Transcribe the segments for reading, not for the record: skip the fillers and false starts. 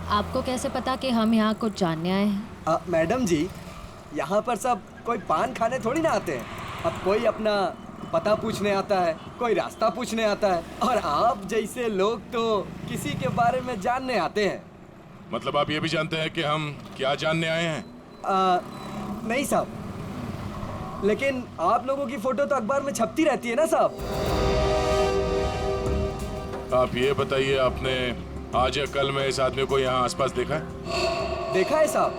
आपको कैसे पता कि हम यहाँ कुछ जानने आए हैं? मैडम जी, यहाँ पर सब कोई पान खाने थोड़ी ना आते हैं। अब कोई अपना पता पूछने आता है, कोई रास्ता पूछने आता है, और आप जैसे लोग तो किसी के बारे में जानने आते हैं। मतलब आप ये भी जानते हैं कि हम क्या जानने आए हैं? नहीं साहब, लेकिन आप लोगों की फोटो तो अखबार में छपती रहती है ना साहब। आप ये बताइए, आपने आज या कल में इस आदमी को यहाँ आसपास देखा है? देखा है साहब।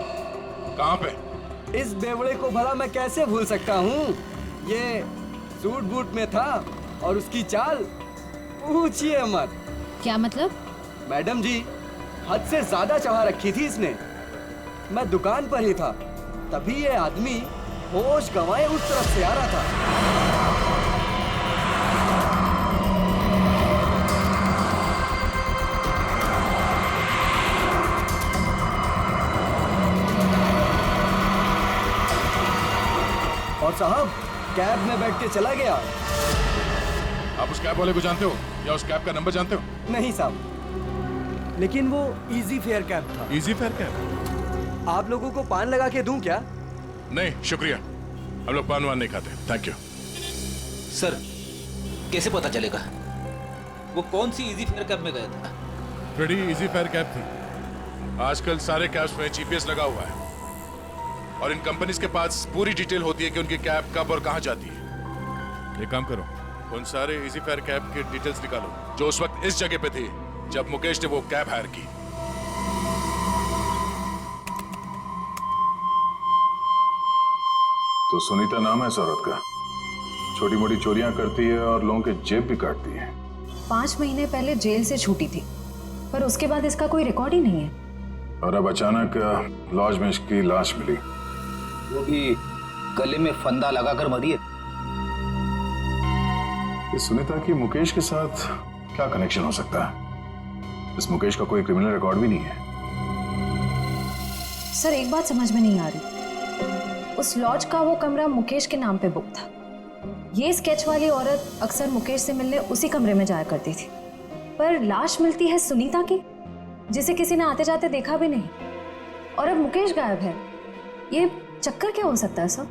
कहाँ पे? इस बेवड़े को भला मैं कैसे भूल सकता हूँ। ये सूट बूट में था और उसकी चाल पूछिए मत। क्या मतलब? मैडम जी, हद से ज्यादा चढ़ा रखी थी इसने। मैं दुकान पर ही था, तभी ये आदमी होश गंवाए उस तरफ से आ रहा था। और साहब कैब में बैठ के चला गया। आप उस कैब वाले को जानते हो या उस कैब का नंबर जानते हो? नहीं साहब, लेकिन वो इजी फेयर कैब था। Easy fair cab? आप लोगों को पान लगा के दूं क्या? नहीं शुक्रिया, हम लोग पान वान नहीं खाते, थैंक यू। सर, कैसे पता चलेगा वो कौन सी इजी फेयर कैब में गया था? बड़ी इजी फेयर कैब थी। आजकल सारे कैब्स में जीपीएस लगा हुआ है और इन कंपनीज के पास पूरी डिटेल होती है कि उनकी कैब कब और कहां जाती है। एक काम करो, उन सारे इजी फेयर कैब की डिटेल्स निकालो जो उस वक्त इस जगह पे थी जब मुकेश ने वो कैब हायर की। तो सुनीता नाम है इस औरत का, छोटी मोटी चोरियां करती है और लोगों के जेब भी काटती है। 5 महीने पहले जेल से छूटी थी, पर उसके बाद इसका कोई रिकॉर्ड ही नहीं है। और अब अचानक लॉज में इसकी लाश मिली, वो भी गले में फंदा लगाकर मरी है। इस सुनीता की मुकेश के साथ क्या कनेक्शन हो सकता है? इस मुकेश का कोई क्रिमिनल रिकॉर्ड भी नहीं है। सर, एक बात समझ में नहीं आ रही। उस लॉज का वो कमरा मुकेश के नाम पे बुक था। ये स्केच वाली औरत अक्सर मुकेश से मिलने उसी कमरे में जाया करती थी, पर लाश मिलती है सुनीता की, जिसे किसी ने आते जाते देखा भी नहीं, और अब मुकेश गायब है। ये चक्कर क्या हो सकता है सर?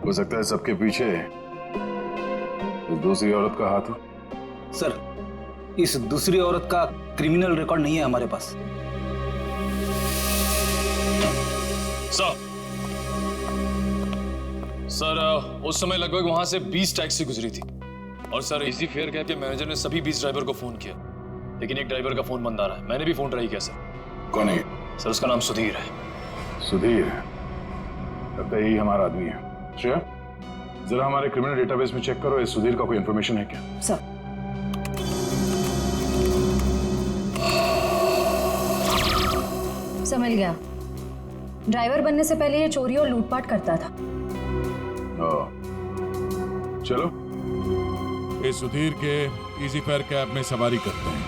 हो सकता है सबके पीछे उस दूसरी औरत का हाथ हो। सर, इस दूसरी औरत का क्रिमिनल रिकॉर्ड नहीं है हमारे पास। सर, उस समय लगभग वहां से 20 टैक्सी गुजरी थी और सर इजी फेयर कैब के मैनेजर ने सभी 20 ड्राइवर को फोन किया, लेकिन एक ड्राइवर का फोन बंद आ रहा है। मैंने भी फोन ट्राई किया सर। कौन है? सर, उसका नाम सुधीर है। सुधीर? लगता है यही हमारा आदमी है। श्रेया, जरा हमारे क्रिमिनल डेटाबेस में चेक करो, इस सुधीर का कोई इंफॉर्मेशन है क्या? सर, समझ गया। ड्राइवर बनने से पहले ये चोरी और लूटपाट करता था। चलो इस सुधीर के इजी फेयर कैब में सवारी करते हैं।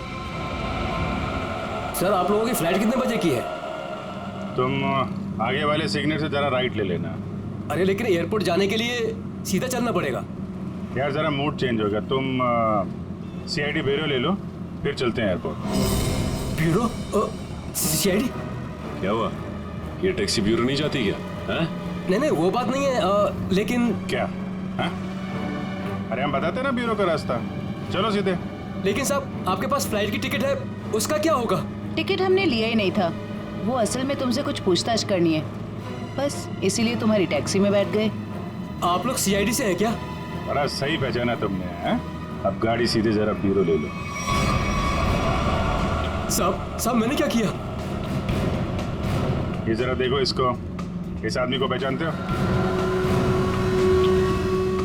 सर, आप लोगों की फ्लाइट कितने बजे की है? तुम आगे वाले सिग्नल से जरा राइट ले लेना। अरे लेकिन एयरपोर्ट जाने के लिए सीधा चलना पड़ेगा। यार जरा मूड चेंज होगा, तुम सीआईडी ब्यूरो ले लो, फिर चलते हैं एयरपोर्ट। ब्यूरो? सीआईडी? क्या हुआ? ये टैक्सी ब्यूरो नहीं जाती क्या? नहीं, वो बात नहीं है, लेकिन क्या है? अरे हम बताते ना ब्यूरो का रास्ता, चलो सीधे। लेकिन साहब, आपके पास फ्लाइट की टिकट है, उसका क्या होगा? टिकट हमने लिया ही नहीं था। वो असल में तुमसे कुछ पूछताछ करनी है, बस इसीलिए तुम्हारी टैक्सी में बैठ गए। आप लोग सीआईडी से हैं क्या? बड़ा सही पहचाना तुमने, हैं? अब गाड़ी सीधे जरा ब्यूरो ले लो। साहब मैंने क्या किया? ये जरा देखो इसको, इस आदमी को पहचानते हो?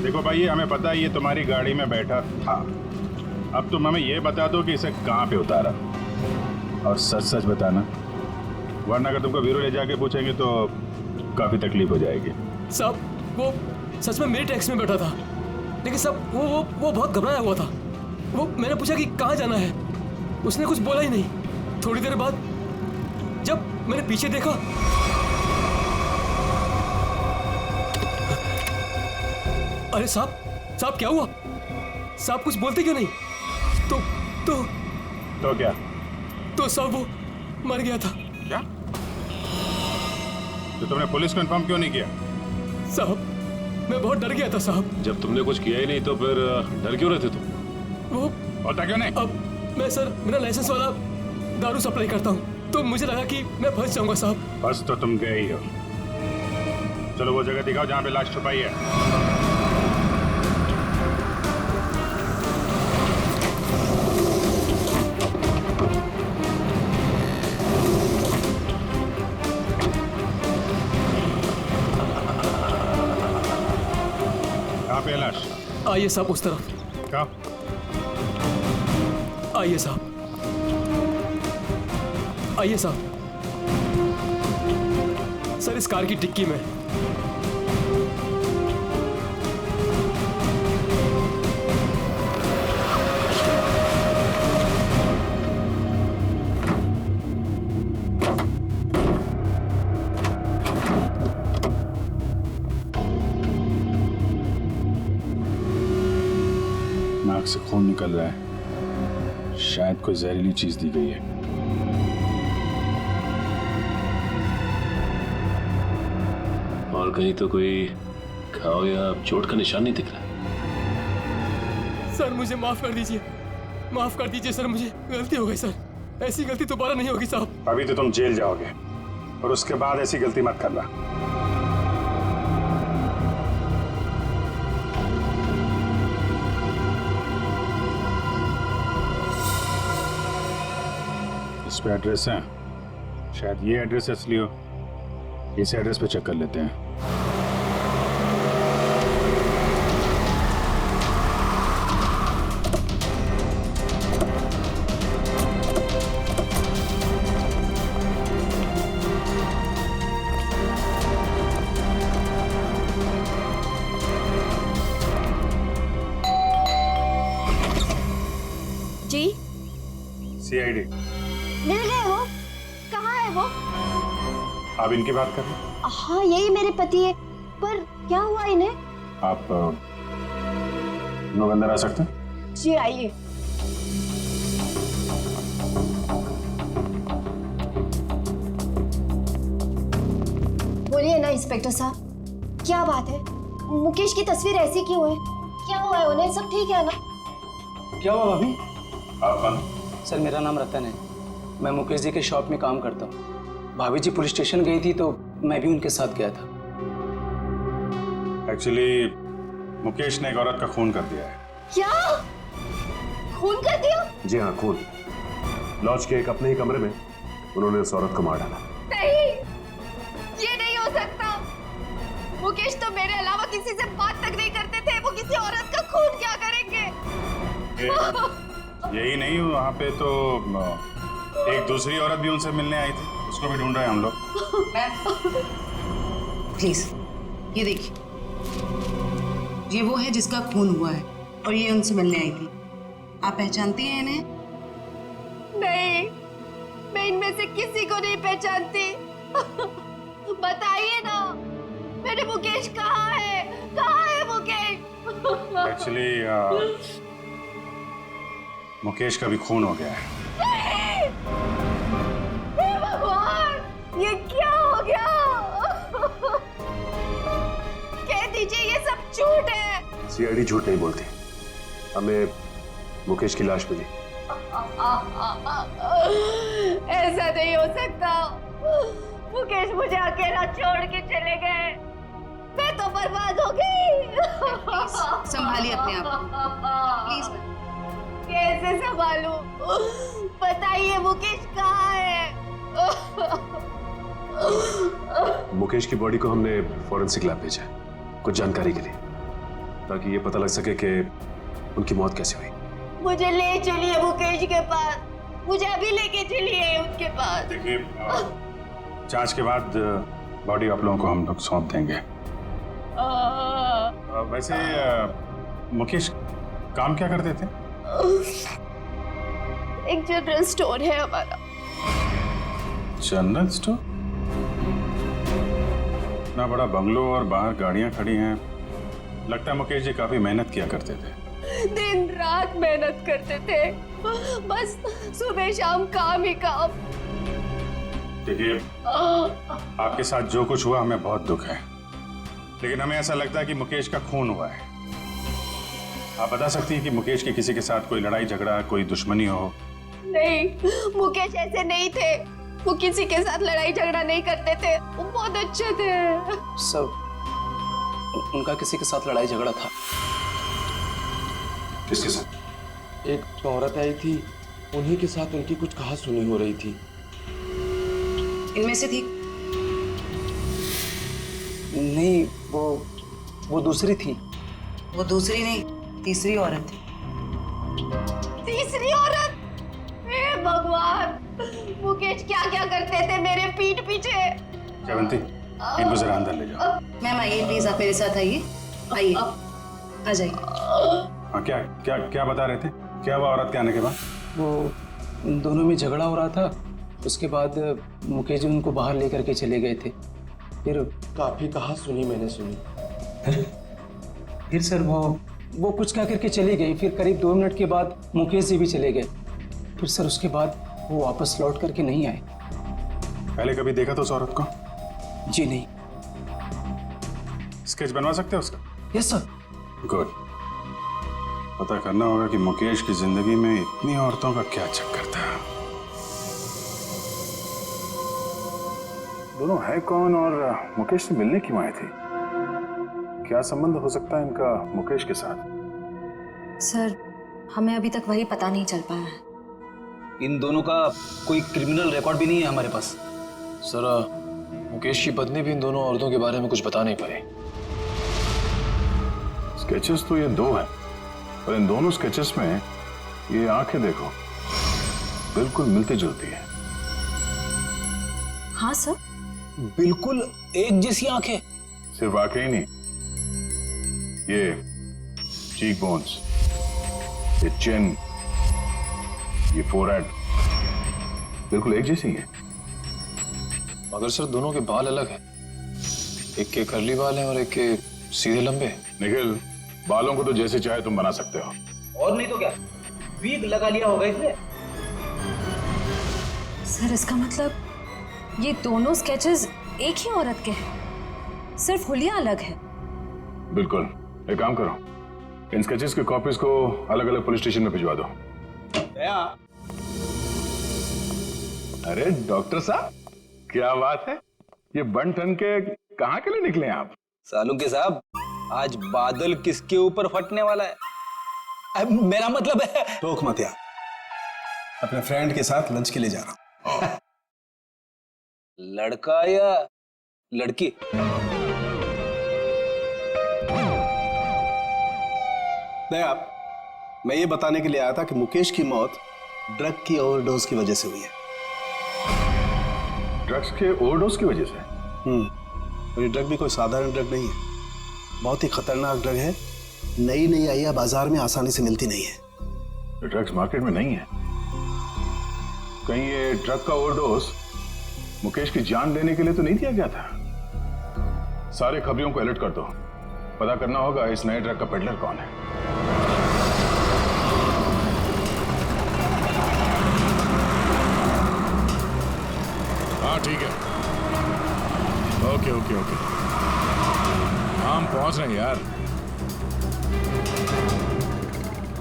देखो भाई, ये हमें पता है ये तुम्हारी गाड़ी में बैठा था। अब तुम हमें ये बता दो कि इसे कहाँ पे उतारा, और सच सच बताना, वरना अगर तुमको ब्यूरो ले जाके पूछेंगे तो काफी तकलीफ हो जाएगी। साहब, वो सच में मेरी टैक्सी में बैठा था, लेकिन साहब वो बहुत घबराया हुआ था। वो मैंने पूछा कि कहाँ जाना है, उसने कुछ बोला ही नहीं। थोड़ी देर बाद जब मैंने पीछे देखा, अरे साहब क्या हुआ? साहब कुछ बोलते क्यों नहीं? तो क्या? तो साहब वो मर गया था। क्या? तो तुमने पुलिस को इन्फॉर्म क्यों नहीं किया? साहब मैं बहुत डर गया था साहब। जब तुमने कुछ किया ही नहीं तो फिर डर क्यों रहे थे तुम? वो होता क्यों नहीं? अब मैं सर मेरा लाइसेंस वाला दारू सप्लाई करता हूँ, तो मुझे लगा कि मैं फंस जाऊंगा साहब। बस तो तुम गए ही हो। चलो वो जगह दिखाओ जहाँ पे लाश छुपाई है। कहाँ पे है लाश? आइए साहब उस तरफ, कहाँ? आइए साहब, आइए साहब। सर इस कार की डिक्की में। नाक से खून निकल रहा है, शायद कोई जहरीली चीज दी गई है। और कहीं तो कोई घाव या चोट का निशान नहीं दिख रहा। सर मुझे माफ कर दीजिए, माफ कर दीजिए सर, मुझे गलती हो गई सर। ऐसी गलती दोबारा नहीं होगी साहब। अभी तो तुम जेल जाओगे और उसके बाद ऐसी गलती मत करना। इस पे एड्रेस है, शायद ये एड्रेस असली हो। इस एड्रेस पे चेक कर लेते हैं। जी सीआईडी मिल गए वो? कहाँ है वो? आप इनकी बात कर रहे हैं? हाँ यही मेरे पति है, पर क्या हुआ इन्हें? आप लोग अंदर आ सकते हैं? जी आइए। बोलिए ना इंस्पेक्टर साहब, क्या बात है? मुकेश की तस्वीर ऐसी क्यों है? क्या हुआ है उन्हें? सब ठीक है ना? क्या हुआ भाभी? आप कौन? सर मेरा नाम रतन है, मैं मुकेश जी के शॉप में काम करता हूँ। भाभी जी पुलिस स्टेशन गई थी तो मैं भी उनके साथ गया था। एक्चुअली मुकेश ने एक औरत का खून कर दिया है। क्या? खून कर दिया? जी हाँ, खून। लॉज के एक अपने ही कमरे में उन्होंने उस औरत को मार डाला। नहीं, ये नहीं हो सकता। मुकेश तो मेरे अलावा किसी से बात तक नहीं करते थे, वो किसी औरत का खून क्या करेंगे? यही नहीं, वहाँ पे तो एक दूसरी औरत भी उनसे मिलने आई थी, उसको भी ढूंढ रहे हैं हम लोग। प्लीज ये देखिए, ये वो है जिसका खून हुआ है और ये उनसे मिलने आई थी। आप पहचानती हैं इन्हें? नहीं, मैं इनमें से किसी को नहीं पहचानती। बताइए ना, मेरे मुकेश कहाँ है? कहाँ है मुकेश? एक्चुअली मुकेश का भी खून हो गया है। हे भगवान, ये क्या हो गया? कह दीजिए ये सब झूठ है। सीआईडी झूठ नहीं बोलती, हमें मुकेश की लाश मिली। ऐसा नहीं हो सकता। मुकेश मुझे अकेला छोड़ के चले गए, मैं तो बर्बाद हो गई। संभालिए अपने आप को, प्लीज। कैसे संभालूं? बताइए मुकेश कहाँ है? मुकेश की बॉडी को हमने फॉरेंसिक लैब भेजा है कुछ जानकारी के लिए, ताकि ये पता लग सके कि उनकी मौत कैसे हुई। मुझे ले चलिए मुकेश के पास, मुझे अभी लेके चलिए उनके पास। देखिए, जांच के बाद बॉडी आप लोगों को हम लोग सौंप देंगे। वैसे मुकेश काम क्या करते थे? एक जनरल स्टोर है हमारा। General store? इतना बड़ा बंगलो और बाहर गाड़ियां खड़ी हैं, लगता है मुकेश जी काफी मेहनत किया करते थे। दिन रात मेहनत करते थे, बस सुबह शाम काम ही काम। देखिए, आपके साथ जो कुछ हुआ हमें बहुत दुख है, लेकिन हमें ऐसा लगता है कि मुकेश का खून हुआ है। आप बता सकती हैं कि मुकेश के किसी के साथ कोई लड़ाई झगड़ा, कोई दुश्मनी हो? नहीं, मुकेश ऐसे नहीं थे। वो किसी के साथ लड़ाई झगड़ा नहीं करते थे, वो बहुत अच्छे थे। सब उनका किसी के साथ लड़ाई झगड़ा था। किसके साथ? एक औरत आई थी, उन्हीं के साथ उनकी कुछ कहा सुनी हो रही थी। इनमें से थी? नहीं, वो दूसरी थी। वो दूसरी नहीं, तीसरी औरत थी। तीसरी औरत? हे भगवान, मुकेश क्या क्या करते थे मेरे पीठ पीछे। जयवंती, इनको जरा अंदर ले जाओ। मैम आइए प्लीज, आप मेरे साथ आइए। आइए, आ जाइए। हाँ, क्या क्या क्या बता रहे थे? क्या हुआ औरत के आने के बाद? वो उन दोनों में झगड़ा हो रहा था, उसके बाद मुकेश जी उनको बाहर लेकर के चले गए थे। फिर काफी कहा सुनी मैंने सुनी। फिर सर वो कुछ कह करके चली गई। फिर करीब 2 मिनट के बाद मुकेश जी भी चले गए। फिर सर उसके बाद वो वापस लौट करके नहीं आए। पहले कभी देखा था उस औरत को? जी नहीं। स्केच बनवा सकते हो उसका? Yes sir. गुड। पता करना होगा कि मुकेश की जिंदगी में इतनी औरतों का क्या चक्कर था। दोनों है कौन और मुकेश से मिलने क्यों आए थे? क्या संबंध हो सकता है इनका मुकेश के साथ? सर, हमें अभी तक वही पता नहीं चल पाया है। इन दोनों का कोई क्रिमिनल रिकॉर्ड भी नहीं है हमारे पास। सर, मुकेश की पत्नी भी इन दोनों औरतों के बारे में कुछ बता नहीं पाई। स्केचेस तो ये 2 हैं, और इन दोनों स्केचेस में ये आंखें देखो, बिल्कुल मिलती जुलती है। हाँ सर, बिल्कुल एक जैसी आंखें। सिर्फ आंखें ही नहीं, ये चीक बोन्स, ये चिन, ये फोरहेड, बिल्कुल एक जैसी है। मगर सर दोनों के बाल अलग हैं। एक के कर्ली बाल हैं और एक के सीधे लंबे। निखिल, बालों को तो जैसे चाहे तुम बना सकते हो, और नहीं तो क्या, वीग लगा लिया होगा इसने। सर इसका मतलब ये दोनों स्केचेस एक ही औरत के हैं, सिर्फ हुलिया अलग है। बिल्कुल। एक काम करो, इन स्केचेस की कॉपीज को अलग अलग पुलिस स्टेशन में भिजवा दो। अरे डॉक्टर साहब, क्या बात है, ये बन ठन के कहाँ के लिए निकले आप? सालू के साहब, आज बादल किसके ऊपर फटने वाला है? मेरा मतलब है। टोक मत यार, अपने फ्रेंड के साथ लंच के लिए जा रहा हूं। लड़का या लड़की? नहीं आप, मैं ये बताने के लिए आया था कि मुकेश की मौत ड्रग की ओवरडोज की वजह से हुई है। ड्रग्स के ओवरडोज की वजह से? और ये ड्रग भी कोई साधारण ड्रग नहीं है, बहुत ही खतरनाक ड्रग है। नई नई आई है, बाजार में आसानी से मिलती नहीं है। ड्रग्स मार्केट में नहीं है? कहीं ये ड्रग का ओवरडोज मुकेश की जान लेने के लिए तो नहीं दिया गया था? सारे खबरियों को अलर्ट कर दो, पता करना होगा इस नए ड्रग का पेडलर कौन है। हाँ ठीक है, ओके ओके ओके, हम पहुंच रहे हैं यार।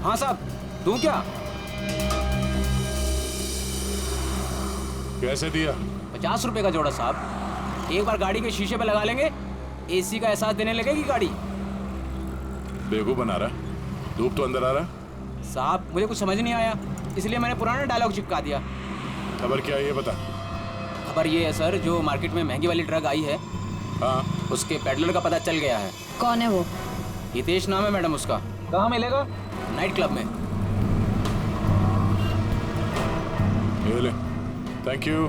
हाँ साहब, दूं क्या? कैसे दिया? 50 रुपए का जोड़ा साहब। एक बार गाड़ी के शीशे पे लगा लेंगे, एसी का एहसास देने लगेगी गाड़ी। बेवकूफ बना रहा, धूप तो अंदर आ रहा। साहब मुझे कुछ समझ नहीं आया, इसलिए मैंने पुराना डायलॉग चिपका दिया। खबर क्या है ये बता। खबर ये है सर, जो मार्केट में महंगी वाली ड्रग आई है, हाँ, उसके पेडलर का पता चल गया है। कौन है वो? हितेश नाम है मैडम उसका। कहाँ मिलेगा? नाइट क्लब में। ये ले, थैंक यू।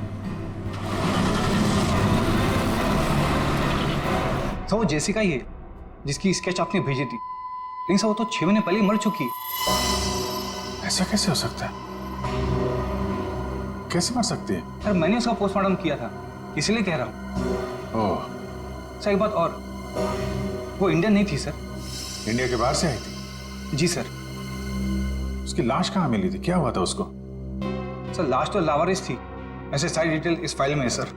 सर वो जेसिका ही है जिसकी स्केच आपने भेजी थी, लेकिन सर वो तो 6 महीने पहले मर चुकी है। ऐसा कैसे हो सकता है? कैसे मर सकती है? सर मैंने उसका पोस्टमार्टम किया था, इसलिए कह रहा हूँ। ओह, सर एक बात और, वो इंडियन नहीं थी सर। इंडिया के बाहर से आई थी? जी सर। उसकी लाश कहाँ मिली थी? क्या हुआ था उसको? सर लास्ट तो लावारिस थी, ऐसे सारी डिटेल इस फाइल में है सर।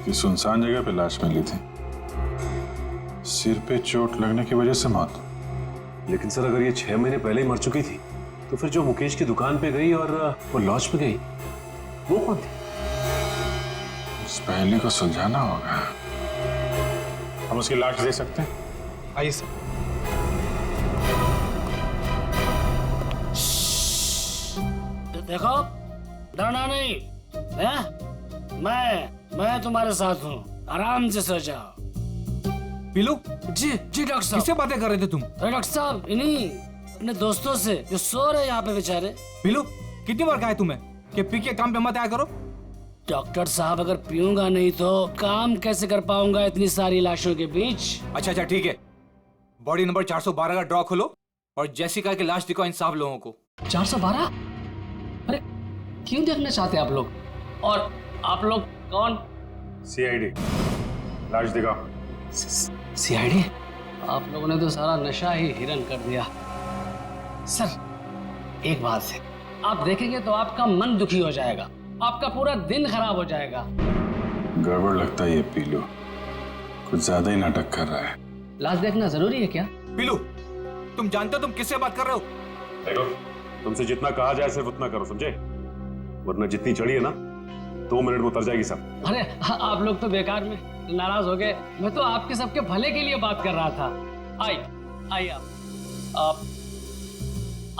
कि सुनसान जगह पे लाश मिली थी, सिर पे चोट लगने की वजह से मौत। लेकिन सर अगर ये 6 महीने पहले ही मर चुकी थी तो फिर जो मुकेश की दुकान पे गई और वो लॉज पे गई, वो कौन थी? उस पहले को सुलझाना होगा। हम उसकी लाश दे सकते हैं? आइए सर। देखो, डरना नहीं है? मैं तुम्हारे साथ हूँ, आराम से सो जाओ। पीलू? जी डॉक्टर साहब। किससे बातें कर रहे थे तुम? अरे डॉक्टर साहब, इन्हीं अपने दोस्तों से जो सो रहे यहाँ पे बेचारे। पीलू, कितनी बार कहा है तुम्हें कि पी के काम पे मत आया करो? डॉक्टर साहब, अगर पीऊंगा नहीं तो काम कैसे कर पाऊंगा इतनी सारी लाशों के बीच? अच्छा ठीक है, बॉडी नंबर 412 का ड्रॉ खोलो और जेसिका की लाश दिखाओ इन सब लोगों को। 412? अरे क्यों देखना चाहते हैं आप लोग? और आप लोग कौन? CID। लाश दिखाओ। CID? आप लोगों ने तो सारा नशा ही हिरन कर दिया। सर, एक बात है, आप देखेंगे तो आपका मन दुखी हो जाएगा, आपका पूरा दिन खराब हो जाएगा। गड़बड़ लगता है ये पीलू, कुछ ज्यादा ही नाटक कर रहा है। लाश देखना जरूरी है क्या? पीलू, तुम जानते हो तुम किससे बात कर रहे हो? देखो, तुमसे जितना कहा जाए सिर्फ उतना करो, समझे? वरना जितनी चढ़ी है ना 2 मिनट में उतर जाएगी सब। अरे आप लोग तो बेकार में नाराज हो गए, मैं तो आपके सबके भले के लिए बात कर रहा था। आइए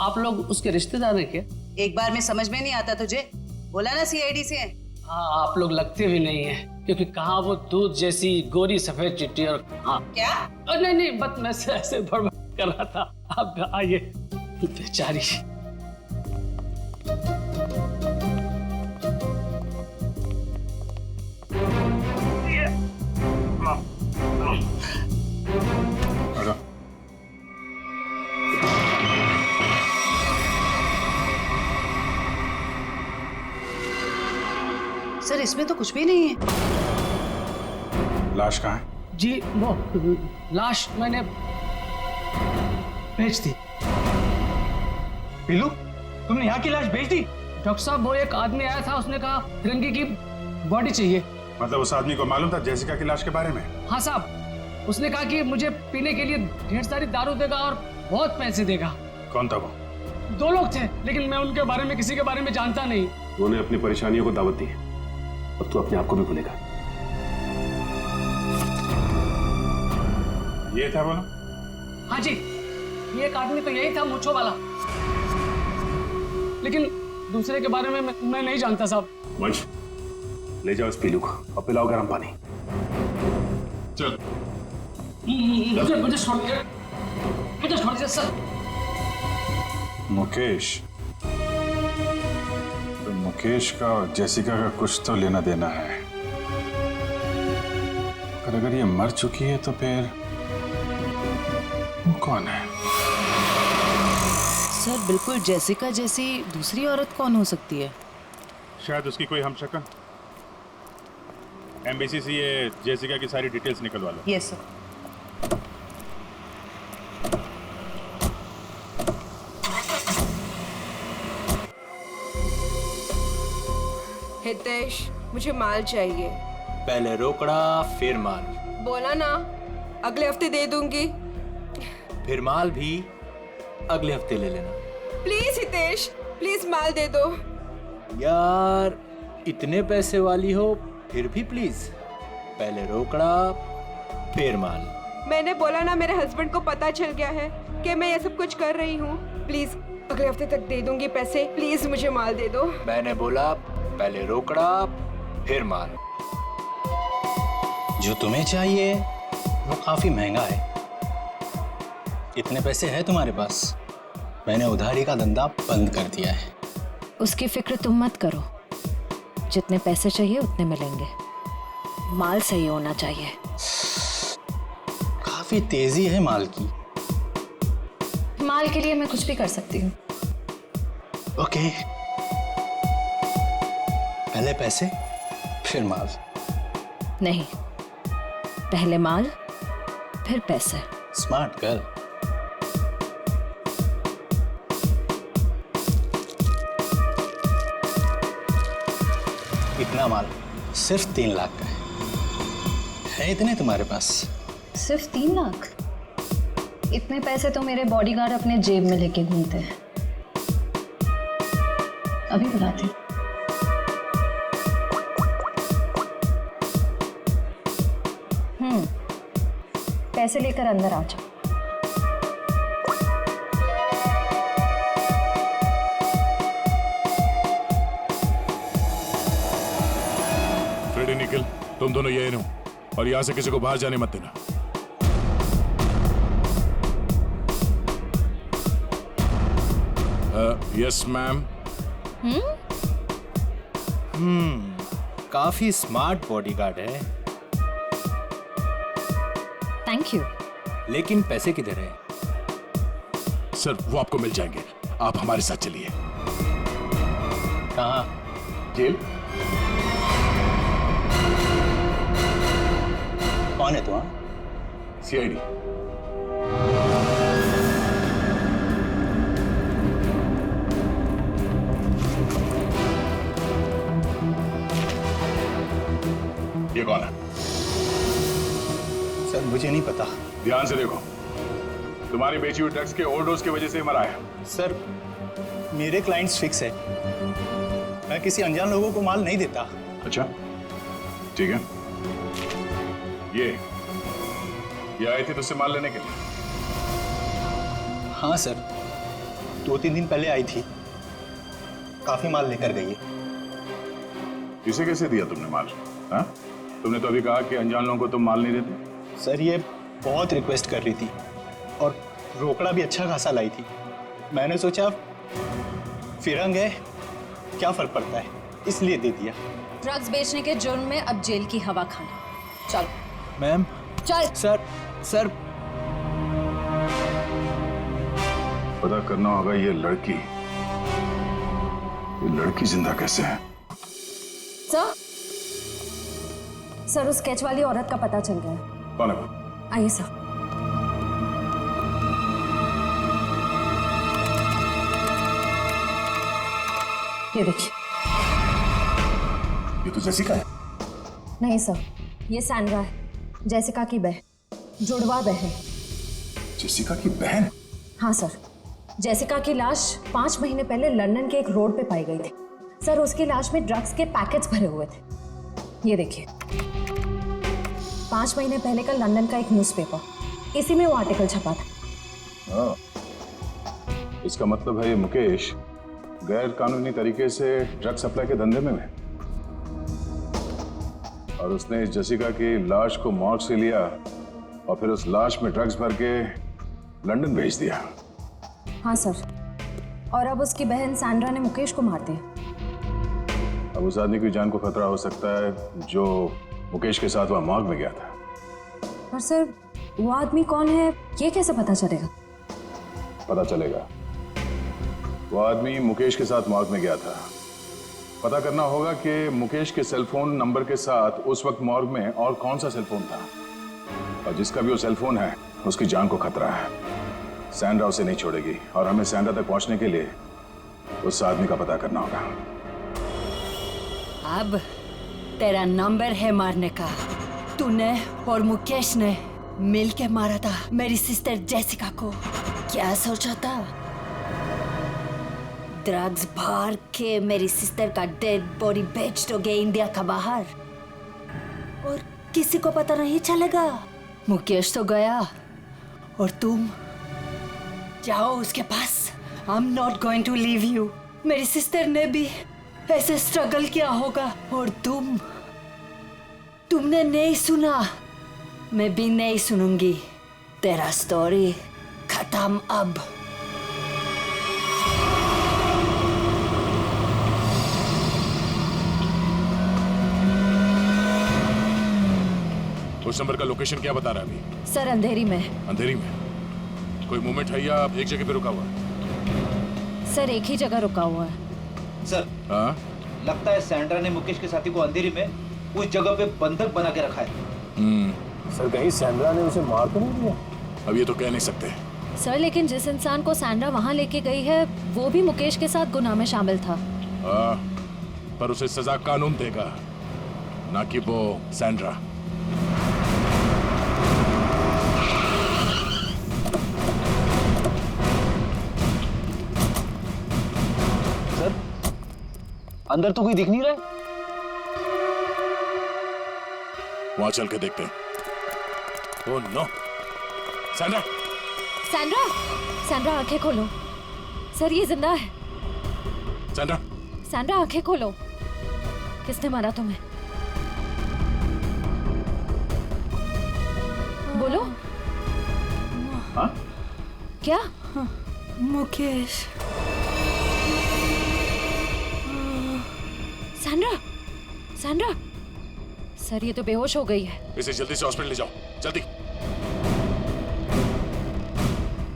आप लोग उसके रिश्तेदार हैं क्या? एक बार में समझ में नहीं आता तुझे? बोला ना CID से है। हाँ, आप लोग लगते भी नहीं है, क्योंकि कहाँ वो दूध जैसी गोरी सफेद चिट्ठी और हाँ क्या? नहीं बस मैं ऐसे बड़बड़ कर रहा था। आप आइए, बेचारी। सर इसमें तो कुछ भी नहीं है। लाश कहाँ है? जी वो लाश मैंने भेज दी। पीलू, तुमने यहाँ की लाश भेज दी? डॉक्टर साहब, वो एक आदमी आया था, उसने कहा तिरंगे की बॉडी चाहिए। मतलब उस आदमी को मालूम था जेसिका की लाश के बारे में? हाँ साहब, उसने कहा कि मुझे पीने के लिए ढेर सारी दारू देगा और बहुत पैसे देगा। कौन था वो? 2 लोग थे, लेकिन मैं उनके बारे में किसी के बारे में जानता नहीं। उन्होंने अपनी परेशानियों को दावत दी है, अब तू अपने आप को भी भूलेगा। ये था बोलो? हाँ जी, ये एक आदमी तो यही था, मूंछों वाला, लेकिन दूसरे के बारे में मैं नहीं जानता साहब। वंश, ले जाओ इस पीलू को और पिलाओ गर्म पानी। चल। मुझे छोड़ दीजिए सर। मुकेश, तो मुकेश का और जेसिका का कुछ तो लेना देना है। अगर ये मर चुकी है तो फिर वो कौन है? सर बिल्कुल जेसिका जैसी दूसरी औरत कौन हो सकती है? शायद उसकी कोई हमशक्ल। एमबीसी से ये जेसिका की सारी डिटेल्स निकलवा लो। Yes sir. हितेश, मुझे माल चाहिए। पहले रोकड़ा फिर माल। बोला ना, अगले हफ्ते दे दूंगी। फिर माल भी अगले हफ्ते ले लेना। प्लीज हितेश, प्लीज माल दे दो। यार इतने पैसे वाली हो फिर भी प्लीज, पहले रोकड़ा फिर माल। मैंने बोला ना, मेरे हस्बैंड को पता चल गया है कि मैं ये सब कुछ कर रही हूँ। प्लीज अगले हफ्ते तक दे दूंगी पैसे, प्लीज मुझे माल दे दो। मैंने बोला पहले रोकड़ा फिर माल। जो तुम्हें चाहिए वो काफी महंगा है। इतने पैसे हैं तुम्हारे पास? मैंने उधारी का धंधा बंद कर दिया है। उसकी फिक्र तुम मत करो, जितने पैसे चाहिए उतने मिलेंगे। माल सही होना चाहिए। काफी तेजी है माल की। माल के लिए मैं कुछ भी कर सकती हूँ। ओके, पहले पैसे फिर माल। नहीं, पहले माल फिर पैसे। Smart girl. इतना माल सिर्फ 3 लाख का है इतने तुम्हारे पास? सिर्फ 3 लाख? इतने पैसे तो मेरे बॉडीगार्ड अपने जेब में लेके घूमते हैं। अभी बुलाती। पैसे लेकर अंदर आ जाओ। फ्रेडी, निखिल, तुम दोनों यही रहो और यहां से किसी को बाहर जाने मत देना। Yes ma'am. काफी स्मार्ट बॉडीगार्ड है। Thank you. लेकिन पैसे किधर है? सर वो आपको मिल जाएंगे, आप हमारे साथ चलिए। कहाँ? जेल। कौन है तू? सीआईडी। ये कौन है? सर मुझे नहीं पता। ध्यान से देखो, तुम्हारी बेची हुई ड्रग्स के ओवरडोज की वजह से मरा है। सर मेरे क्लाइंट्स फिक्स है, मैं किसी अनजान लोगों को माल नहीं देता। अच्छा ठीक है। ये आई थी तुझसे माल लेने के लिए? हाँ सर, 2-3 दिन पहले आई थी, काफी माल लेकर गई है। इसे कैसे दिया तुमने माल? हाँ? तुमने तो अभी कहा कि अनजान लोगों को तुम माल नहीं देते। सर ये बहुत रिक्वेस्ट कर रही थी और रोकड़ा भी अच्छा खासा लाई थी। मैंने सोचा फिरंग है, क्या फर्क पड़ता है, इसलिए दे दिया। ड्रग्स बेचने के जुर्म में अब जेल की हवा खाना। चलो। मैम। चल। सर पता करना होगा ये लड़की जिंदा कैसे है। सर उस स्केच वाली औरत का पता चल गया है। कौन है? आइए सर। ये देखिए। ये तो जेसिका है। नहीं सर, ये सैंड्रा है, जेसिका की बहन, जुड़वा बहन। जेसिका की बहन? हाँ सर, जेसिका की लाश 5 महीने पहले लंदन के एक रोड पे पाई गई थी। सर उसकी लाश में ड्रग्स के पैकेट्स भरे हुए थे। ये देखिए, 5 महीने पहले का लंदन का एक न्यूज़पेपर, इसी में वो आर्टिकल छपा था। इसका मतलब है ये मुकेश गैर कानूनी तरीके से ड्रग सप्लाई के धंधे में है और उसने इस जेसिका की लाश को मॉर्ग से लिया और फिर उस लाश में ड्रग्स भर के लंदन भेज दिया। हाँ सर, और अब उसकी बहन सैंड्रा ने मुकेश को मार दिया। अब उस आदमी की जान को खतरा हो सकता है जो मुकेश के साथ वहां मॉर्ग में गया था। पर सर वो आदमी कौन है ये कैसे पता चलेगा? पता चलेगा। वो आदमी मुकेश के साथ मॉर्ग में गया था। पता करना होगा कि मुकेश के सेलफोन नंबर के साथ उस वक्त मॉर्ग में और कौन सा सेलफोन था, और जिसका भी वो सेलफोन है उसकी जान को खतरा है। सैंड्रा उसे नहीं छोड़ेगी और हमें सैंड्रा तक पहुंचने के लिए उस आदमी का पता करना होगा। अब तेरा नंबर है मारने का। तूने और मुकेश ने मिलके मारा था मेरी सिस्टर जेसिका को। क्या सोचा था? ड्रग्स भर के मेरी सिस्टर का डेड बॉडी बेच दोगे इंडिया का बाहर और किसी को पता नहीं चलेगा। मुकेश तो गया और तुम जाओ उसके पास। I am not going to leave you. मेरी सिस्टर ने भी ऐसे स्ट्रगल किया होगा और तुमने नहीं सुना, मैं भी नहीं सुनूंगी। तेरा स्टोरी खत्म अब। उस नंबर का लोकेशन क्या बता रहा है अभी? सर अंधेरी में। अंधेरी में? कोई मूवमेंट है या एक जगह पे रुका हुआ है? सर एक ही जगह रुका हुआ है। सर हाँ? लगता है सैंड्रा ने मुकेश के साथी को अंधेरी में उस जगह पे बंधक बना के रखा है। सर कहीं सैंड्रा ने उसे मार तो नहीं दिया? अब ये तो कह नहीं सकते। सर लेकिन जिस इंसान को सैंड्रा वहाँ लेके गई है वो भी मुकेश के साथ गुनाह में शामिल था। पर उसे सजा कानून देगा, ना कि वो सैंड्रा। सर अंदर तो कोई दिख नहीं रहा है। वहां चल के देखते हैं। Oh no, Sandra! Sandra! Sandra आंखें खोलो। सर ये जिंदा है। सैंड्रा! सैंड्रा आंखें खोलो। किसने मारा तुम्हें? बोलो। हाँ? क्या? मुकेश। सैंड्रा! सैंड्रा! सर ये तो बेहोश हो गई है। इसे जल्दी से हॉस्पिटल ले जाओ, जल्दी।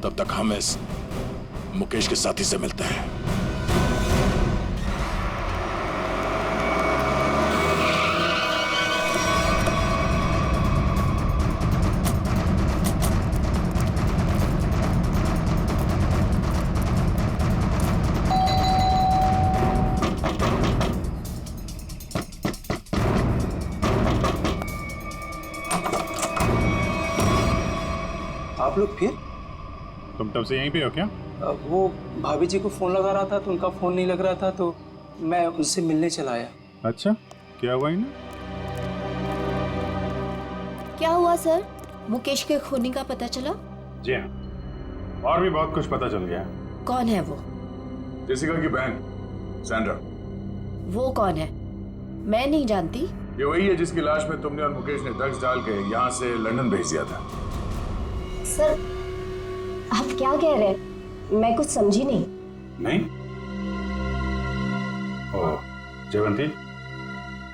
तब तक हम इस मुकेश के साथी से मिलते हैं। आप लोग फिर? तुम तब से यहीं पे हो क्या? वो भाभी जी को फोन लगा रहा था तो उनका फोन नहीं लग रहा था तो मैं उनसे मिलने चला आया। अच्छा, क्या हुआ इन्हें? क्या हुआ सर? मुकेश के खूनी का पता चला? जी हाँ, और भी बहुत कुछ पता चल गया। कौन है वो? जेसिका की बहन सैंड्रा। वो कौन है? मैं नहीं जानती। ये वही है जिसकी लाश में तुमने और मुकेश ने ड्रग्स डाल के यहाँ से लंदन भेज दिया था। सर आप क्या कह रहे हैं? मैं कुछ समझी नहीं। नहीं? ओह, जयवंती,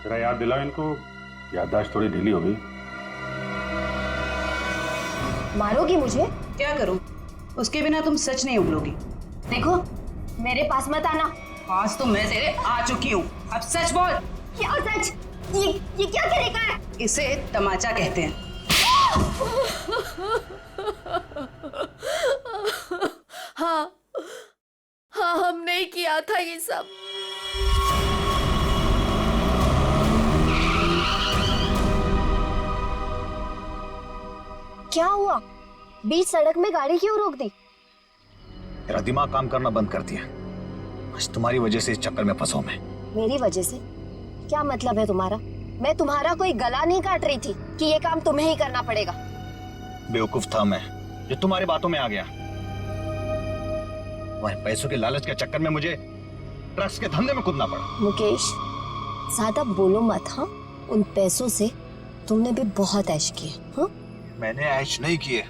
जरा याद दिलाओ इनको, याददाश्त थोड़ी ढीली हो गई। मारोगी मुझे? क्या करूं? उसके बिना तुम सच नहीं उगलोगी। देखो मेरे पास मत आना। आज तो मैं तेरे आ चुकी हूँ, अब सच बोल। क्या सच? ये क्या तरीका है? इसे तमाचा कहते हैं। हाँ हाँ, हमने ही किया था ये सब। क्या हुआ? बीच सड़क में गाड़ी क्यों रोक दी? तेरा दिमाग काम करना बंद कर दिया। आज तुम्हारी वजह से इस चक्कर में फंसा मैं। मेरी वजह से? क्या मतलब है तुम्हारा? मैं तुम्हारा कोई गला नहीं काट रही थी कि ये काम तुम्हें ही करना पड़ेगा। बेवकूफ था मैं जो तुम्हारी बातों में आ गया। तुम्हारे पैसों के लालच के चक्कर में मुझे ड्रग्स के धंधे में कूदना पड़ा। मुकेश ज्यादा बोलो मत। हाँ, उन पैसों से तुमने भी बहुत ऐश किए। हाँ? मैंने ऐश नहीं किए,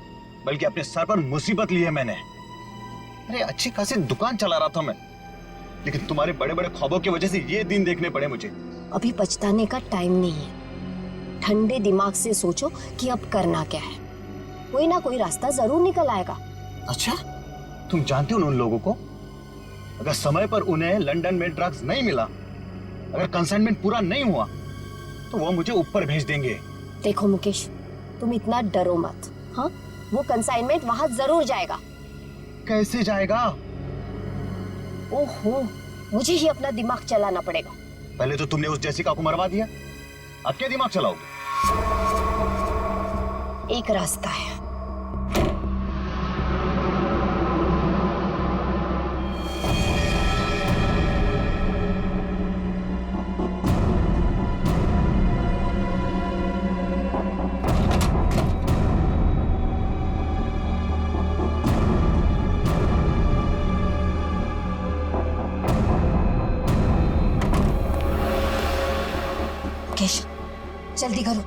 बल्कि अपने सर पर मुसीबत ली है मैंने। अरे अच्छी खासी दुकान चला रहा था मैं, लेकिन तुम्हारे बड़े बड़े ख्वाबों की वजह से ये दिन देखने पड़े मुझे। अभी पछताने का टाइम नहीं है। ठंडे दिमाग से सोचो कि अब करना क्या है। कोई ना कोई रास्ता जरूर निकल आएगा। अच्छा, तुम जानती हो उन लोगों को? अगर समय पर उन्हें लंदन में ड्रग्स नहीं मिला, अगर कंसाइनमेंट पूरा नहीं हुआ, तो वो मुझे ऊपर भेज देंगे। देखो मुकेश, तुम इतना डरो मत। हाँ, वो कंसाइनमेंट वहां जरूर जाएगा। कैसे जाएगा? ओहो, मुझे ही अपना दिमाग चलाना पड़ेगा। पहले तो तुमने उस जेसिका को मरवा दिया, अब क्या दिमाग चलाओगे? एक रास्ता है। मुकेश, जल्दी करो,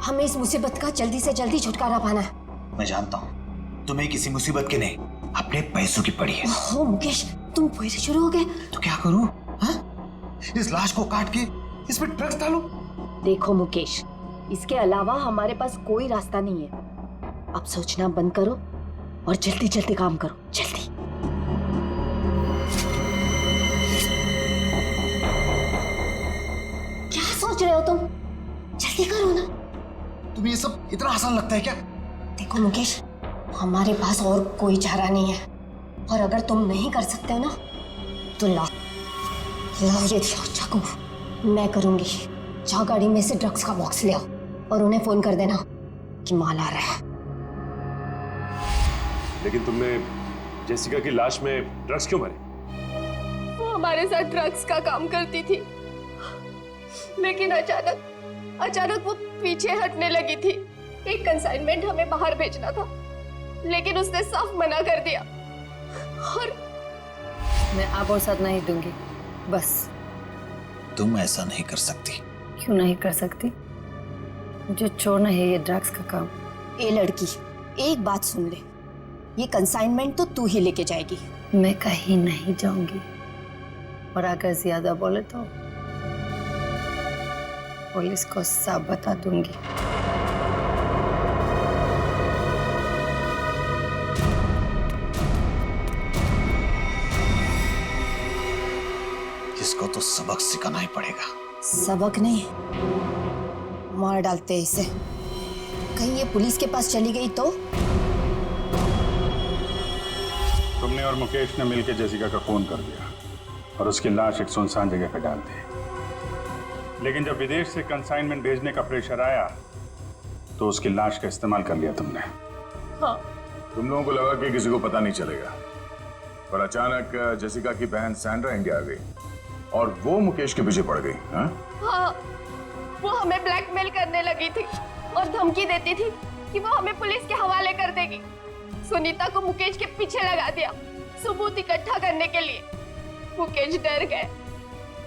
हमें इस मुसीबत का जल्दी से जल्दी छुटकारा पाना है। मैं जानता हूँ तुम्हें किसी मुसीबत की नहीं, अपने पैसों की पड़ी है। ओह मुकेश, तुम फिर से शुरू हो गए। तो क्या करूँ? हाँ? इस लाश को काट के इस पे ड्रग्स डालो? देखो मुकेश, इसके अलावा हमारे पास कोई रास्ता नहीं है। अब सोचना बंद करो और जल्दी जल्दी काम करो, जल्दी। क्या सोच रहे हो तुम? जल्दी करो ना। तुम्हें ये सब इतना आसान लगता है क्या? देखो मुकेश, हमारे पास और कोई चारा नहीं है, और अगर तुम नहीं कर सकते हो ना तो लाओ ये चाकू, मैं करूंगी। जाओ गाड़ी में से ड्रग्स का बॉक्स ले आओ और उन्हें फोन कर देना कि माल आ रहा है। लेकिन तुमने जेसिका की लाश में ड्रग्स क्यों भरे? वो हमारे साथ ड्रग्स का काम करती थी, लेकिन अचानक वो पीछे हटने लगी थी। एक कंसाइनमेंट हमें बाहर भेजना था, लेकिन उसने साफ मना कर दिया। और मैं अब और साथ नहीं दूंगी, बस। तुम ऐसा नहीं कर सकती। क्यों नहीं कर सकती? मुझे छोड़ना है ये ड्रग्स का काम। ए लड़की, एक बात सुन ले, ये कंसाइनमेंट तो तू ही लेके जाएगी। मैं कहीं नहीं जाऊंगी, और अगर ज्यादा बोले तो पुलिस को सब बता दूंगी। इसको तो सबक सिखाना ही पड़ेगा। सबक नहीं, मार डालते हैं इसे। कहीं ये पुलिस के पास चली गई तो? तुमने और मुकेश ने मिलकर जेसिका का खून कर दिया और उसकी लाश एक सुनसान जगह पर डाल दी। लेकिन जब विदेश से कंसाइनमेंट भेजने का प्रेशर आया तो उसकी लाश का इस्तेमाल कर लिया तुमने। हाँ। तुम लोगों को लगा कि किसी को पता नहीं चलेगा, पर अचानक जेसिका की बहन सैंड्रा इंडिया आ गई और वो मुकेश के पीछे पड़ गई। हाँ, वो हमें ब्लैकमेल करने लगी थी और धमकी देती थी कि वो हमें पुलिस के हवाले कर देगी। सुनीता को मुकेश के पीछे लगा दिया सबूत इकट्ठा करने के लिए। मुकेश डर गए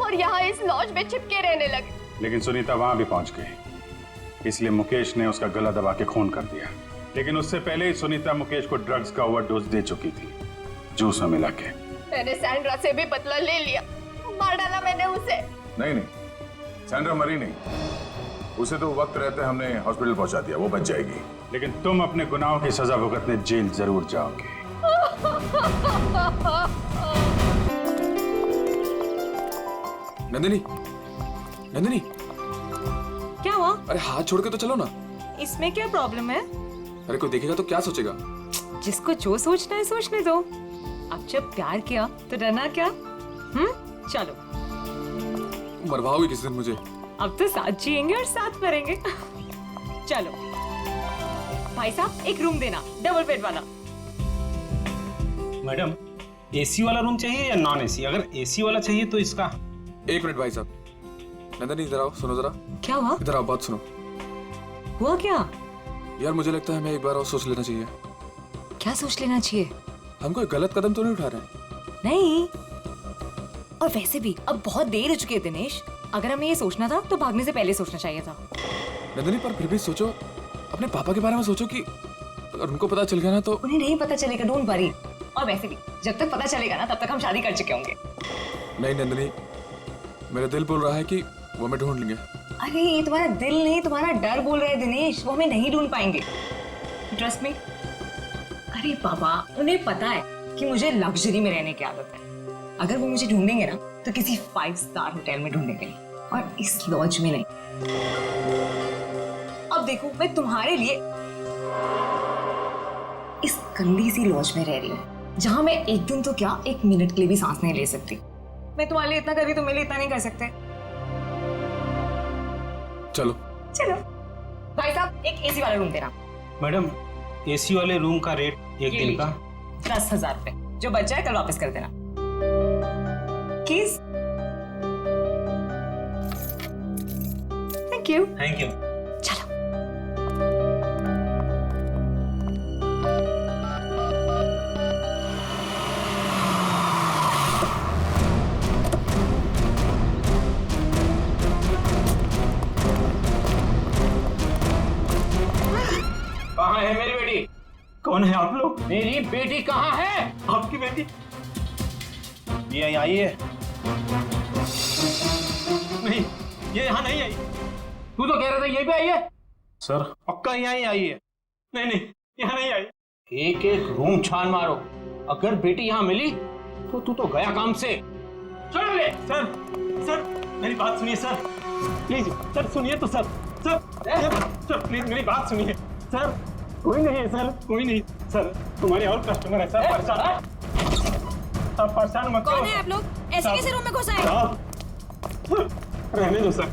और यहाँ इस लॉज में छिपके रहने लगे। लेकिन सुनीता वहां भी पहुंच गई, इसलिए मुकेश ने उसका गला दबा के खून कर दिया। लेकिन उससे पहले ही सुनीता मुकेश को ड्रग्स का ओवरडोज दे चुकी थी, जूस में मिला के। मैंने सैंड्रा से भी बदला ले लिया, मार डाला मैंने उसे। नहीं, सैंड्रा मरी नहीं, उसे तो वक्त रहते हमने हॉस्पिटल पहुंचा दिया, वो बच जाएगी। लेकिन तुम अपने गुनाहों की सजा भुगतने जेल जरूर जाओगे। नंदिनी, क्या हुआ? अरे हाथ छोड़ के तो चलो ना। इसमें क्या प्रॉब्लम है? अरे कोई देखेगा तो क्या सोचेगा? जिसको जो सोचना है सोचने दो। अब जब प्यार किया तो डरना क्या? चलो। मरवाओगे किस दिन मुझे? अब तो साथ जिएंगे और साथ मरेंगे। चलो भाई साहब, एक रूम देना, डबल बेड वाला। मैडम, एसी वाला रूम चाहिए या नॉन एसी? अगर एसी वाला चाहिए तो इसका। एक मिनट भाई साहब। नंदनी इधर आओ, सुनो जरा। क्या हुआ? इधर आओ, बात सुनो। हुआ क्या? यार मुझे लगता है हमें एक बार और सोच लेना चाहिए। क्या सोच लेना चाहिए? हम कोई गलत कदम तो नहीं उठा रहे? नहीं, और वैसे भी अब बहुत देर हो चुकी है दिनेश। अगर हमें ये सोचना था तो भागने से पहले सोचना चाहिए था। नंदनी, पर फिर भी सोचो, अपने पापा के बारे में सोचो कि अगर उनको पता चल गया ना तो। उन्हें नहीं पता चलेगा, डोंट वरी। और वैसे भी जब तक पता चलेगा ना तब तक हम शादी कर चुके होंगे। नहीं नंदनी, मेरा दिल बोल रहा है कि वो हमें ढूंढ लेंगे। अरे ये तुम्हारा दिल नहीं, तुम्हारा डर बोल रहा है दिनेश। वो हमें नहीं ढूंढ पाएंगे, ट्रस्ट मी। अरे पापा, उन्हें पता है कि मुझे लग्जरी में रहने की आदत है। अगर वो मुझे ढूंढेंगे ना तो किसी 5 स्टार होटल में ढूंढेंगे, और इस लॉज में नहीं। अब देखो, मैं तुम्हारे लिए इस गंदी सी लॉज में रह रही हूँ, जहां मैं एक दिन तो क्या, एक मिनट के लिए भी सांस नहीं ले सकती। मैं तुम्हारे लिए इतना कर रही, तुम मेरे लिए इतना नहीं कर सकते। चलो चलो भाई साहब, एक एसी वाला रूम देना। मैडम, एसी वाले रूम का रेट एक दिन का 10,000 रुपए, जो बच जाए कल वापस कर देना। Keys? Thank you. Thank you. चलो। कहाँ है मेरी बेटी? कौन है आप लोग? मेरी बेटी कहाँ है? आपकी बेटी? ये आई है? नहीं, ये यहाँ नहीं आई। तू तो कह रहा था यहीं पे आई है। सर, पक्का यहाँ ही आई है? नहीं, यहाँ नहीं आई। एक एक रूम छान मारो, अगर बेटी यहाँ मिली तो तू तो गया काम से। चलो ले। सर, मेरी बात सुनिए सर, प्लीज सर, सुनिए तो सर। सर प्लीज मेरी बात सुनिए सर। कोई नहीं है सर, कोई नहीं सर, तुम्हारे और कस्टमर है सर। परेशान सब परेशान मत करो। कौन है आप लोग? ऐसे कैसे रूम में घुस आए? रहने दो सर,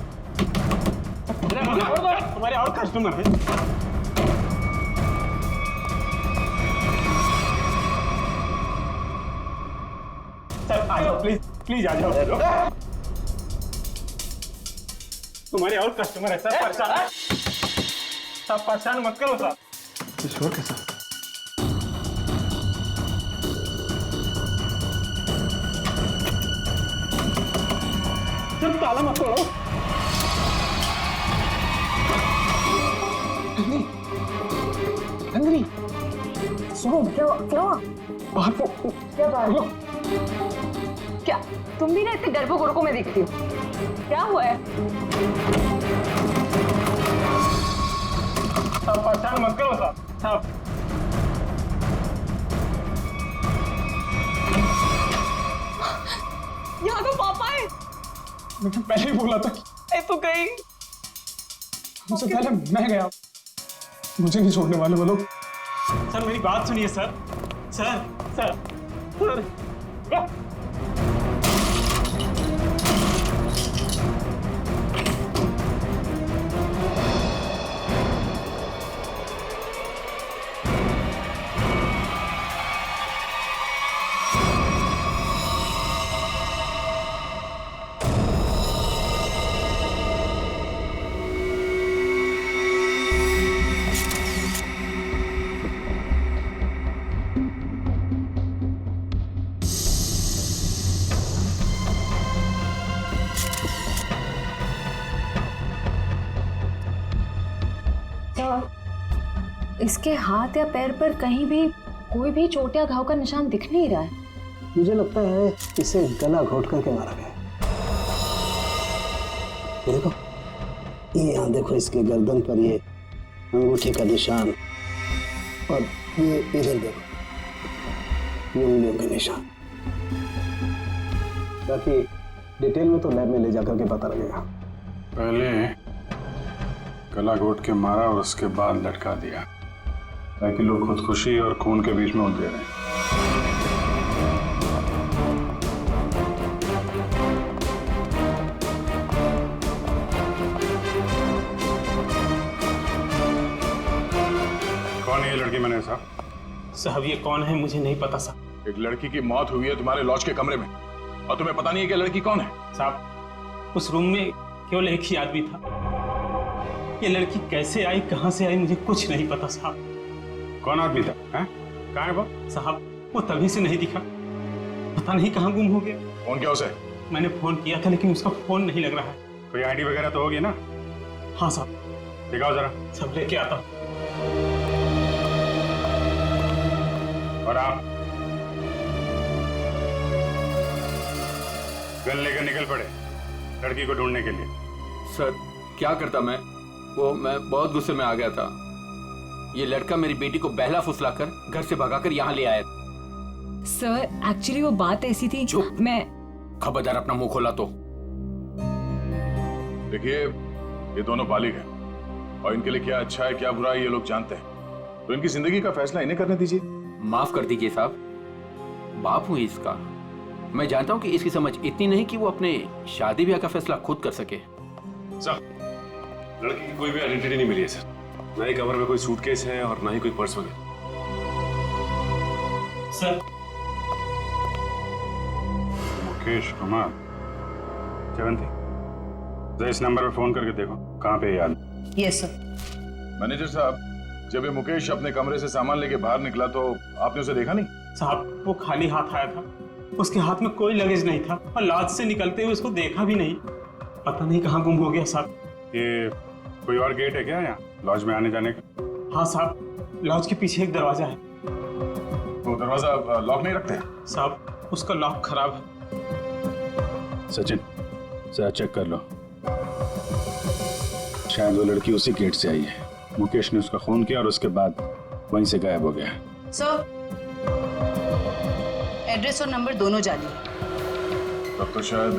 तुम्हारे और कस्टमर है। सर आ जाओ प्लीज, प्लीज आ जाओ। तुम्हारे और कस्टमर है सर। परेशान सब परेशान मत करो सर। ईश्वर के साथ जब ताला मत तोड़ो। नंदिनी सुनो, क्या बाहर को क्या बात है? क्या तुम भी ना इतने गर्भगुरुकों में दिखती हो? क्या हुआ है? सब परेशान मत करो सर। सब यहाँ तो पापा है। मुझे पहले ही बोला था कि तो गई। मुझसे पहले मैं गया, मुझे नहीं छोड़ने वाले वो लोग। सर मेरी बात सुनिए सर। सर सर सर इसके हाथ या पैर पर कहीं भी कोई भी चोट या घाव का निशान दिख नहीं रहा है। मुझे लगता है इसे गला घोट करके मारा गया। देखो ये यहाँ देखो, इसके गर्दन पर ये अंगूठी का निशान, और ये इधर देखो ये उंगलियों के निशान। बाकी डिटेल में तो लैब में ले जाकर के पता लगेगा। पहले गला घोट के मारा और उसके बाद लटका दिया, ताकि लोग खुदकुशी और खून के बीच में उलझे रहे। कौन है ये लड़की मैंने साहब? साहब ये कौन है मुझे नहीं पता साहब। एक लड़की की मौत हुई है तुम्हारे लॉज के कमरे में, और तुम्हें पता नहीं है कि लड़की कौन है? साहब उस रूम में केवल एक ही आदमी था। ये लड़की कैसे आई, कहां से आई, मुझे कुछ नहीं पता साहब। कौन आदमी था? कहाँ है वो? साहब वो तभी से नहीं दिखा, पता नहीं कहाँ गुम हो गया। फोन क्या उसे? मैंने फोन किया था लेकिन उसका फोन नहीं लग रहा है। कोई आईडी वगैरह तो होगी ना? हाँ साहब। दिखाओ जरा। सब लेके आता। और आप गन लेकर निकल पड़े लड़की को ढूंढने के लिए। सर क्या करता मैं बहुत गुस्से में आ गया था। ये लड़का मेरी बेटी को बहला फुसलाकर घर से भगाकर यहाँ ले आया। सर एक्चुअली वो बात ऐसी थी। चुप। मैं खबरदार अपना मुंह खोला तो। देखिए ये दोनों बालिग हैं और इनके लिए क्या अच्छा है क्या बुरा है ये लोग जानते हैं, तो इनकी जिंदगी का फैसला इन्हें करने दीजिए। माफ कर दीजिए साहब, बाप हूं इसका। मैं जानता हूं कि इसकी समझ इतनी नहीं कि वो अपने शादी ब्याह का फैसला खुद कर सके। सर लड़की की कोई भी आइडेंटिटी नहीं मिली है सर, ना ही कमर में कोई सूटकेस है और ना ही कोई पर्स वगैरह। सर मुकेश कुमार जयवंती, जरा इस नंबर पर फोन करके देखो कहाँ पे याद। Yes sir. मैनेजर साहब जब ये मुकेश अपने कमरे से सामान लेके बाहर निकला तो आपने उसे देखा नहीं? साहब वो खाली हाथ आया था, उसके हाथ में कोई लगेज नहीं था और लॉज से निकलते हुए उसको देखा भी नहीं। पता नहीं कहाँ गुम हो गया साहब। ये कोई और गेट है क्या यहाँ लॉज में आने जाने का? हाँ साहब लॉज के पीछे एक दरवाजा है। तो दरवाजा लॉक नहीं रखते? साहब उसका लॉक खराब है। सचिन जरा चेक कर लो, शायद वो लड़की उसी गेट से आई है। मुकेश ने उसका खून किया और उसके बाद वहीं से गायब हो गया। सर एड्रेस और नंबर दोनों जाली है। तब तो शायद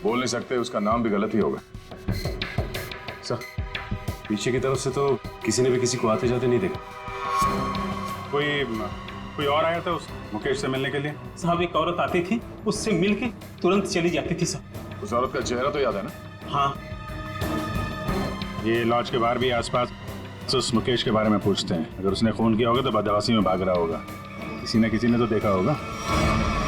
बोल नहीं सकते, उसका नाम भी गलत ही होगा। सर पीछे की तरफ से तो किसी ने भी किसी को आते जाते नहीं देखा। कोई और आया था उस मुकेश से मिलने के लिए? साहब एक औरत आती थी, उससे मिल के तुरंत चली जाती थी सर। उस औरत का चेहरा तो याद है ना? हाँ। ये लॉज के बाहर भी आसपास उस मुकेश के बारे में पूछते हैं। अगर उसने फोन किया होगा तो बदहवासी में भाग रहा होगा। किसी न किसी ने तो देखा होगा।